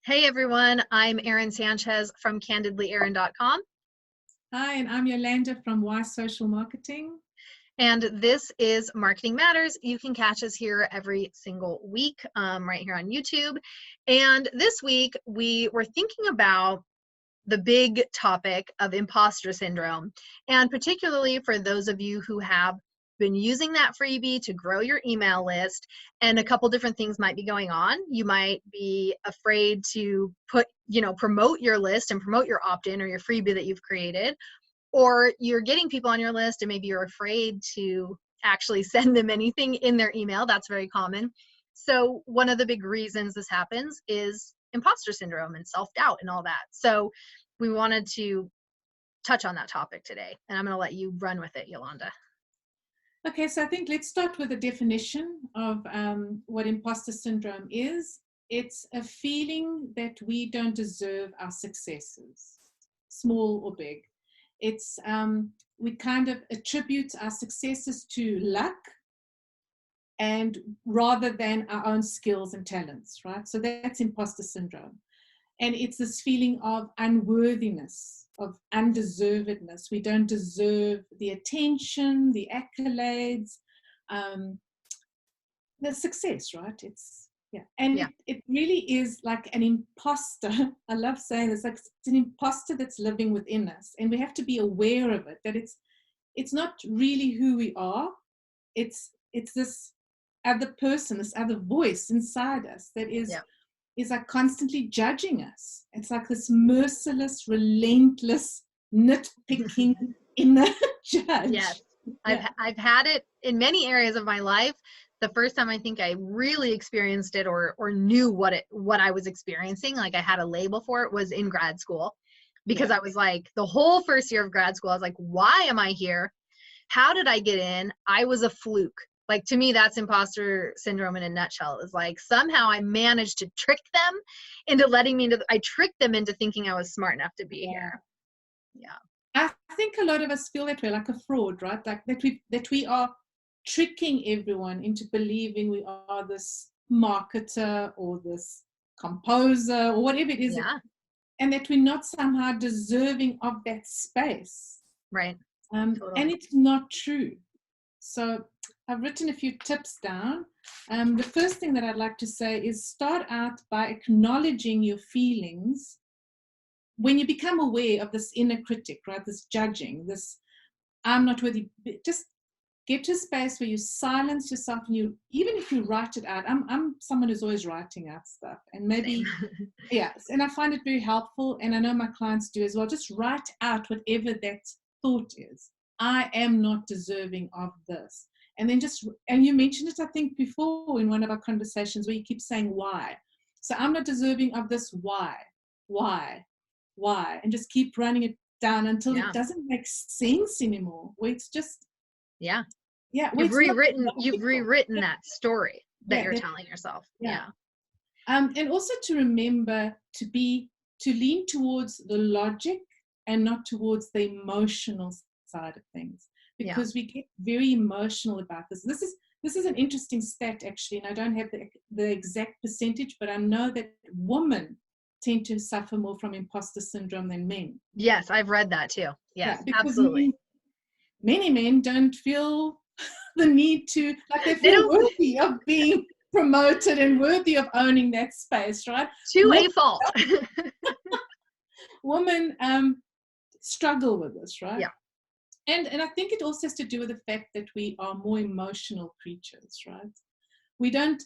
Hey everyone, I'm Erin Sanchez from candidlyerin.com, Hi, and I'm Yolanda from Y Social Marketing. and this is Marketing Matters. You can catch us here every single week right here on YouTube. And this week we were thinking about the big topic of imposter syndrome, and particularly for those of you who have been using that freebie to grow your email list, and a couple different things might be going on. You might be afraid to promote your list and promote your opt-in or your freebie that you've created, or you're getting people on your list and maybe you're afraid to actually send them anything in their email. That's very common. So one of the big reasons this happens is imposter syndrome and self-doubt and all that. So we wanted to touch on that topic today, and I'm going to let you run with it, Yolanda. Okay, so I think let's start with a definition of what imposter syndrome is. It's a feeling that we don't deserve our successes, small or big. It's we kind of attribute our successes to luck, and rather than our own skills and talents, right? So that's imposter syndrome. And it's this feeling of unworthiness, of undeservedness. We don't deserve the attention, the accolades, the success, right? Yeah. It really is like an imposter. I love saying this, like it's an imposter that's living within us, and we have to be aware of it. That it's not really who we are. It's this other person, this other voice inside us that is like constantly judging us. It's like this merciless, relentless, nitpicking inner judge. Yes. I've had it in many areas of my life. The first time I think I really experienced it or knew what I was experiencing, like I had a label for it, was in grad school. Because I was like, the whole first year of grad school, I was like, why am I here? How did I get in? I was a fluke. Like, to me, that's imposter syndrome in a nutshell. Is like, somehow I managed to trick them into I tricked them into thinking I was smart enough to be here. Yeah. I think a lot of us feel that way, like a fraud, right? Like that we are tricking everyone into believing we are this marketer or this composer or whatever it is, and that we're not somehow deserving of that space. Right. Totally. And it's not true. So I've written a few tips down. The first thing that I'd like to say is start out by acknowledging your feelings. When you become aware of this inner critic, right, this judging, this I'm not worthy, just get to a space where you silence yourself, and you, even if you write it out. I'm someone who's always writing out stuff, and maybe and I find it very helpful, and I know my clients do as well. Just write out whatever that thought is. I am not deserving of this. And then and you mentioned it, I think, before in one of our conversations, where you keep saying why. So I'm not deserving of this. Why, and just keep running it down until it doesn't make sense anymore, where it's just you've rewritten that story that you're telling yourself. And also to remember to lean towards the logic and not towards the emotional side of things, because we get very emotional about this. This is an interesting stat, actually, and I don't have the exact percentage, but I know that women tend to suffer more from imposter syndrome than men. Yes, I've read that too. Yes, because absolutely. Many men don't feel the need to, like, they feel worthy of being promoted and worthy of owning that space, right? To a fault. Women struggle with this, right? Yeah. And I think it also has to do with the fact that we are more emotional creatures, right? We don't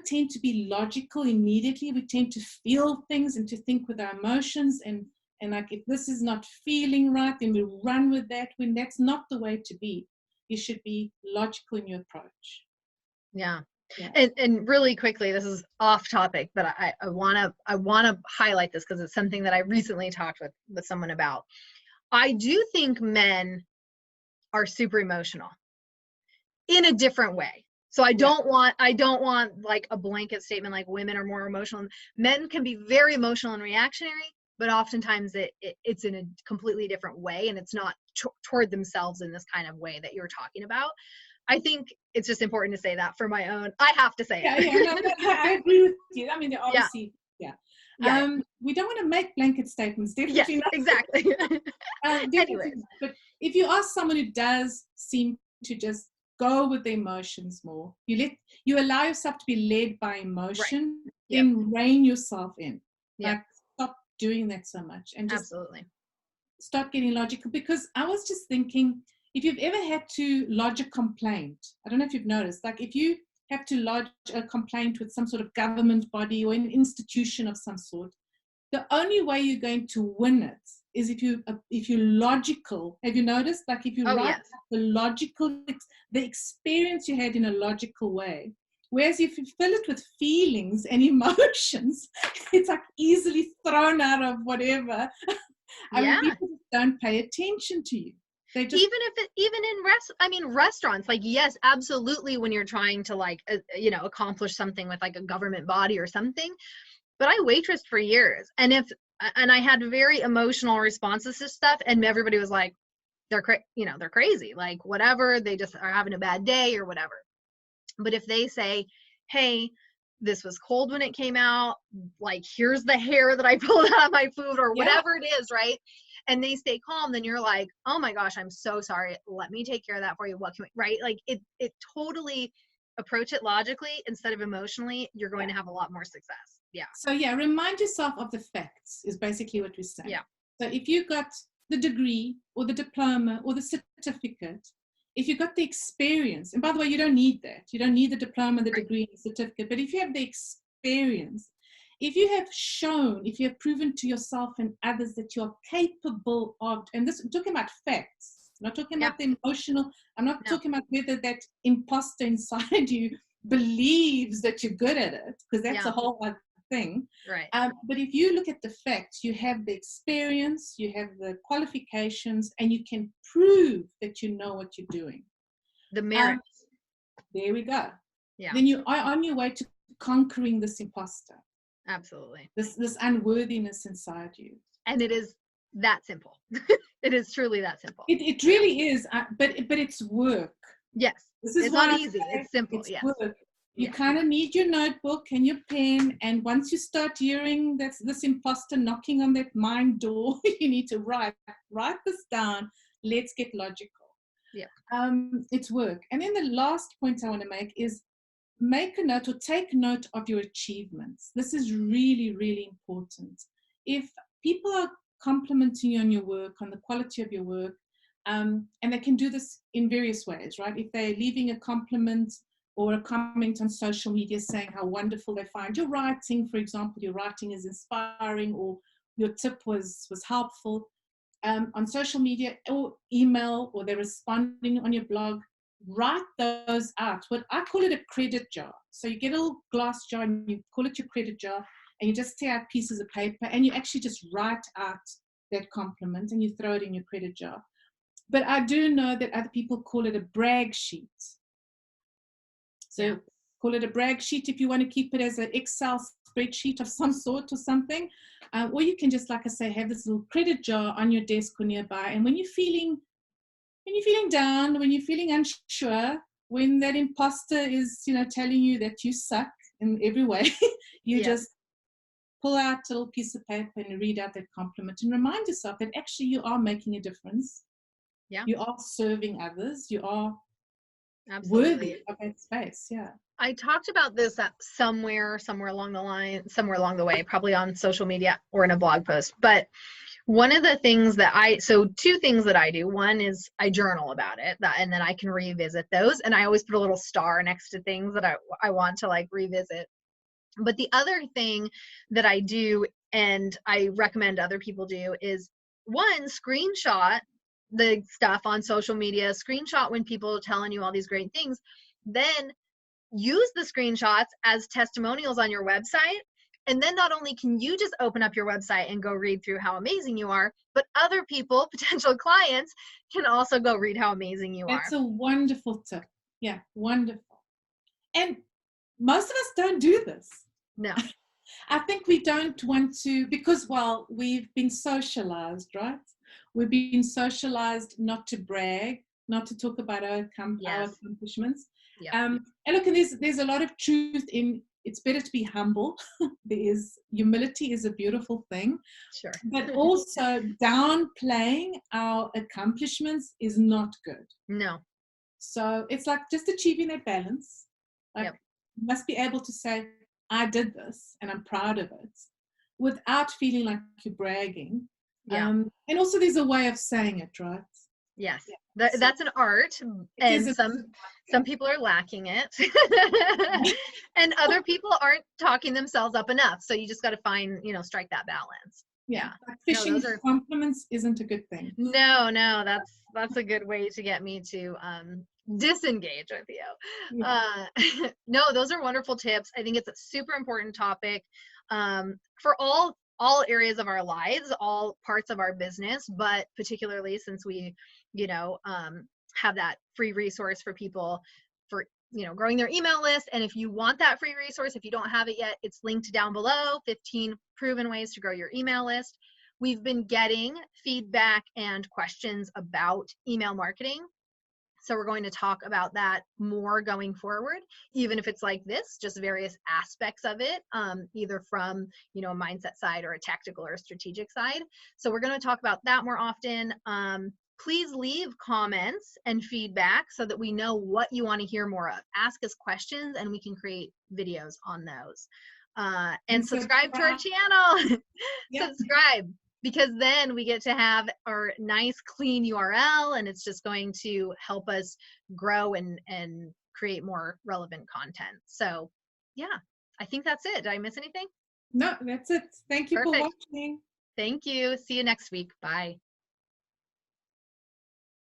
tend to be logical immediately. We tend to feel things and to think with our emotions, and like, if this is not feeling right, then we run with that, when that's not the way to be. You should be logical in your approach. Yeah. And really quickly, this is off topic, but I want to highlight this because it's something that I recently talked with someone about. I do think men are super emotional in a different way. So I don't want like a blanket statement like women are more emotional. Men can be very emotional and reactionary, but oftentimes it's in a completely different way, and it's not toward themselves in this kind of way that you're talking about. I think it's just important to say that for my own. I have to say it. I agree with you. I mean, they're obviously, Yeah. We don't want to make blanket statements, Yes, definitely not. exactly. Definitely Anyways. not. But if you are someone who does seem to just go with the emotions more, you allow yourself to be led by Right. emotion, Yep. then rein yourself in. Yep. Like, stop doing that so much and just Absolutely. start getting logical. Because I was just thinking, if you've ever had to lodge a complaint, I don't know if you've noticed, like if you have to lodge a complaint with some sort of government body or an institution of some sort, the only way you're going to win it is if you're logical. Have you noticed? Like if you Oh, write yes. the logical, the experience you had in a logical way. Whereas if you fill it with feelings and emotions, it's like easily thrown out of whatever. I Yeah. mean, people just don't pay attention to you. They just Even in restaurants, like, yes, absolutely, when you're trying to like accomplish something with like a government body or something. But I waitressed for years, and I had very emotional responses to stuff, and everybody was like, they're crazy, like whatever, they just are having a bad day or whatever. But if they say, hey, this was cold when it came out, like here's the hair that I pulled out of my food or yeah. whatever it is, right? And they stay calm, then you're like, oh my gosh, I'm so sorry, let me take care of that for you, what can we, right? Like it totally, approach it logically instead of emotionally, you're going to have a lot more success. Yeah. So yeah, remind yourself of the facts is basically what we're saying. Yeah. So if you got the degree or the diploma or the certificate, if you got the experience, and by the way, you don't need that. You don't need the diploma, the degree, and the certificate. But if you have the experience, if you have shown, if you have proven to yourself and others that you're capable of, and this, I'm talking about facts, I'm not talking about the emotional, I'm not talking about whether that imposter inside you believes that you're good at it, because that's a whole other thing. Right. But if you look at the facts, you have the experience, you have the qualifications, and you can prove that you know what you're doing. The merits. There we go. Yeah. Then you are on your way to conquering this imposter. Absolutely. This unworthiness inside you. And it is that simple. It is truly that simple. It really is, but it's work. Yes. This is it's not easy. It's simple. It's yes. work. You kind of need your notebook and your pen, and once you start hearing this imposter knocking on that mind door, you need to write this down. Let's get logical. Yeah. It's work. And then the last point I want to make is make a note or take note of your achievements. This is really, really important. If people are complimenting you on your work, on the quality of your work, and they can do this in various ways, right? If they're leaving a compliment or a comment on social media saying how wonderful they find your writing, for example, your writing is inspiring, or your tip was helpful, on social media or email, or they're responding on your blog, write those out. What I call it a credit jar. So you get a little glass jar and you call it your credit jar, and you just tear out pieces of paper and you actually just write out that compliment and you throw it in your credit jar. But I do know that other people call it a brag sheet. So call it a brag sheet if you want to keep it as an Excel spreadsheet of some sort or something. Or you can just, like I say, have this little credit jar on your desk or nearby. And when you're feeling down, when you're feeling unsure, when that imposter is, telling you that you suck in every way, you just pull out a little piece of paper and read out that compliment and remind yourself that actually you are making a difference. Yeah. You are serving others. You are worthy of that space. Yeah. I talked about this somewhere along the way, probably on social media or in a blog post. But one of the things two things that I do. One is I journal about it, and then I can revisit those. And I always put a little star next to things that I want to like revisit. But the other thing that I do, and I recommend other people do, is one, screenshot the stuff on social media, screenshot when people are telling you all these great things, then use the screenshots as testimonials on your website. And then not only can you just open up your website and go read through how amazing you are, but other people, potential clients, can also go read how amazing you are. That's a wonderful tip. Yeah, wonderful. And most of us don't do this. No. I think we don't want to, because, well, we've been socialized, right? We've been socialized not to brag, not to talk about our accomplishments. Yep. And look, and there's a lot of truth in it's better to be humble. Humility is a beautiful thing, Sure. but also downplaying our accomplishments is not good. No. So it's like just achieving that balance. Like, Yep. you must be able to say, I did this and I'm proud of it without feeling like you're bragging. Yeah. And also there's a way of saying it, right? Yes. Yeah. So That's an art, it is and a some people are lacking it. And other people aren't talking themselves up enough. So you just got to find, strike that balance. yeah. Yeah. Like No, fishing those for are compliments isn't a good thing. no, that's a good way to get me to disengage with you. Yeah. No, those are wonderful tips. I think it's a super important topic for all areas of our lives, all parts of our business, but particularly since we, have that free resource for people for growing their email list. And if you want that free resource, if you don't have it yet, it's linked down below, 15 proven ways to grow your email list. We've been getting feedback and questions about email marketing. So we're going to talk about that more going forward, even if it's like this, just various aspects of it, either from, a mindset side or a tactical or a strategic side. So we're going to talk about that more often. Please leave comments and feedback so that we know what you want to hear more of. Ask us questions and we can create videos on those. And subscribe to our channel. Yep. Subscribe, because then we get to have our nice clean URL, and it's just going to help us grow and create more relevant content. So yeah, I think that's it. Did I miss anything? No, that's it. Thank you for Perfect. watching. Thank you. See you next week. Bye.